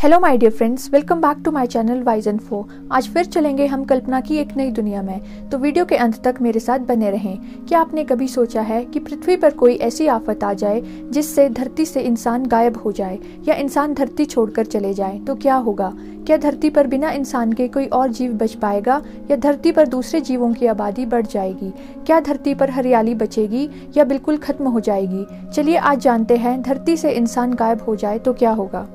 Hello my dear friends, welcome back to my channel Wise Info. आज फिर चलेंगे हम कल्पना की एक नई दुनिया में, तो वीडियो के अंत तक मेरे साथ बने रहें। क्या आपने कभी सोचा है कि पृथ्वी पर कोई ऐसी आफत आ जाए जिससे धरती से इंसान गायब हो जाए या इंसान धरती छोड़कर चले जाए तो क्या होगा? क्या धरती पर बिना इंसान के कोई और जीव बच पाएगा या धरती पर दूसरे जीवों की आबादी बढ़ जाएगी? क्या धरती पर हरियाली बचेगी या बिल्कुल खत्म हो जाएगी? चलिए आज जानते हैं, धरती से इंसान गायब हो जाए तो क्या होगा।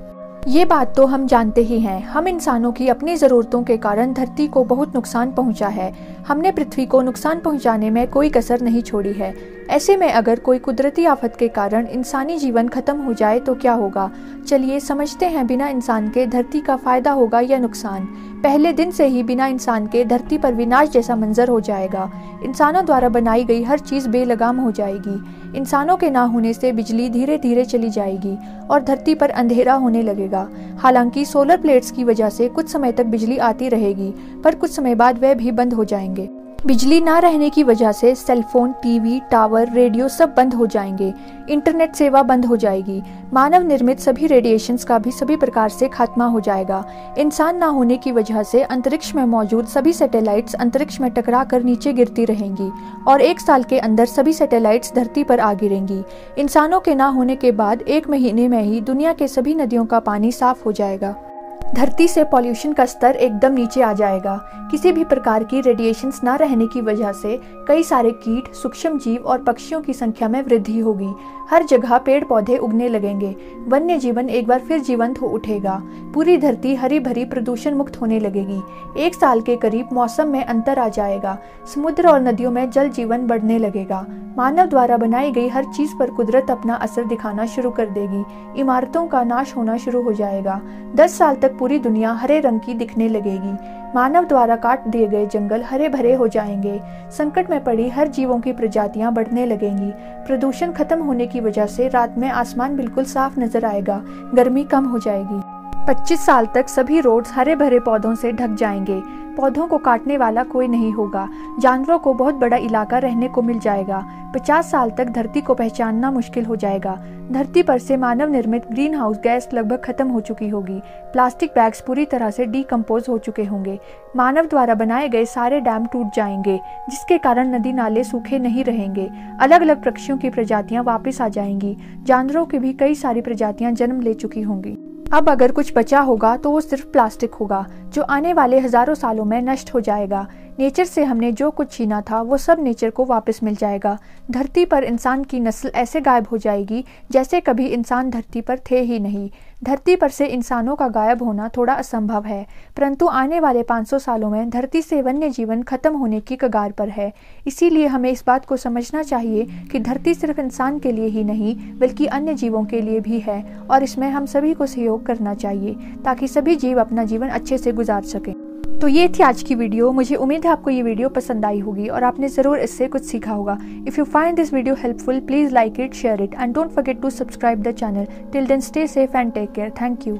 ये बात तो हम जानते ही हैं, हम इंसानों की अपनी ज़रूरतों के कारण धरती को बहुत नुकसान पहुंचा है। हमने पृथ्वी को नुकसान पहुंचाने में कोई कसर नहीं छोड़ी है। ऐसे में अगर कोई कुदरती आफत के कारण इंसानी जीवन खत्म हो जाए तो क्या होगा? चलिए समझते हैं, बिना इंसान के धरती का फायदा होगा या नुकसान। पहले दिन से ही बिना इंसान के धरती पर विनाश जैसा मंजर हो जाएगा। इंसानों द्वारा बनाई गई हर चीज़ बेलगाम हो जाएगी। इंसानों के ना होने से बिजली धीरे धीरे चली जाएगी और धरती पर अंधेरा होने लगेगा। हालांकि सोलर प्लेट्स की वजह से कुछ समय तक बिजली आती रहेगी, पर कुछ समय बाद वह भी बंद हो जाएंगे। बिजली ना रहने की वजह से सेलफोन, टीवी, टावर, रेडियो सब बंद हो जाएंगे। इंटरनेट सेवा बंद हो जाएगी। मानव निर्मित सभी रेडिएशंस का भी सभी प्रकार से खात्मा हो जाएगा। इंसान ना होने की वजह से अंतरिक्ष में मौजूद सभी सैटेलाइट्स अंतरिक्ष में टकरा कर नीचे गिरती रहेंगी और 1 साल के अंदर सभी सैटेलाइट्स धरती पर आ गिरेंगी। इंसानों के ना होने के बाद 1 महीने में ही दुनिया के सभी नदियों का पानी साफ हो जाएगा। धरती से पॉल्यूशन का स्तर एकदम नीचे आ जाएगा। किसी भी प्रकार की रेडिएशंस ना रहने की वजह से कई सारे कीट, सूक्ष्म जीव और पक्षियों की संख्या में वृद्धि होगी। हर जगह पेड़ पौधे उगने लगेंगे। वन्य जीवन एक बार फिर जीवंत हो उठेगा। पूरी धरती हरी भरी प्रदूषण मुक्त होने लगेगी। 1 साल के करीब मौसम में अंतर आ जाएगा। समुद्र और नदियों में जल जीवन बढ़ने लगेगा। मानव द्वारा बनाई गई हर चीज पर कुदरत अपना असर दिखाना शुरू कर देगी। इमारतों का नाश होना शुरू हो जाएगा। 10 साल तक पूरी दुनिया हरे रंग की दिखने लगेगी। मानव द्वारा काट दिए गए जंगल हरे भरे हो जाएंगे। संकट में पड़ी हर जीवों की प्रजातियां बढ़ने लगेंगी। प्रदूषण खत्म होने की वजह से रात में आसमान बिल्कुल साफ नजर आएगा। गर्मी कम हो जाएगी। 25 साल तक सभी रोड्स हरे भरे पौधों से ढक जाएंगे। पौधों को काटने वाला कोई नहीं होगा। जानवरों को बहुत बड़ा इलाका रहने को मिल जाएगा। 50 साल तक धरती को पहचानना मुश्किल हो जाएगा। धरती पर से मानव निर्मित ग्रीन हाउस गैस लगभग खत्म हो चुकी होगी। प्लास्टिक बैग्स पूरी तरह से डीकम्पोज हो चुके होंगे। मानव द्वारा बनाए गए सारे डैम टूट जाएंगे, जिसके कारण नदी नाले सूखे नहीं रहेंगे। अलग अलग पक्षियों की प्रजातियां वापस आ जाएंगी। जानवरों की भी कई सारी प्रजातियां जन्म ले चुकी होंगी। अब अगर कुछ बचा होगा तो वो सिर्फ प्लास्टिक होगा, जो आने वाले हजारों सालों में नष्ट हो जाएगा। नेचर से हमने जो कुछ छीना था वो सब नेचर को वापस मिल जाएगा। धरती पर इंसान की नस्ल ऐसे गायब हो जाएगी जैसे कभी इंसान धरती पर थे ही नहीं। धरती पर से इंसानों का गायब होना थोड़ा असंभव है, परंतु आने वाले 500 सालों में धरती से वन्य जीवन खत्म होने की कगार पर है। इसीलिए हमें इस बात को समझना चाहिए कि धरती सिर्फ इंसान के लिए ही नहीं बल्कि अन्य जीवों के लिए भी है, और इसमें हम सभी को सहयोग करना चाहिए ताकि सभी जीव अपना जीवन अच्छे से गुजार सकें। तो ये थी आज की वीडियो। मुझे उम्मीद है आपको ये वीडियो पसंद आई होगी और आपने ज़रूर इससे कुछ सीखा होगा। If you find this video helpful, please like it, share it and don't forget to subscribe the channel. Till then stay safe and take care. Thank you.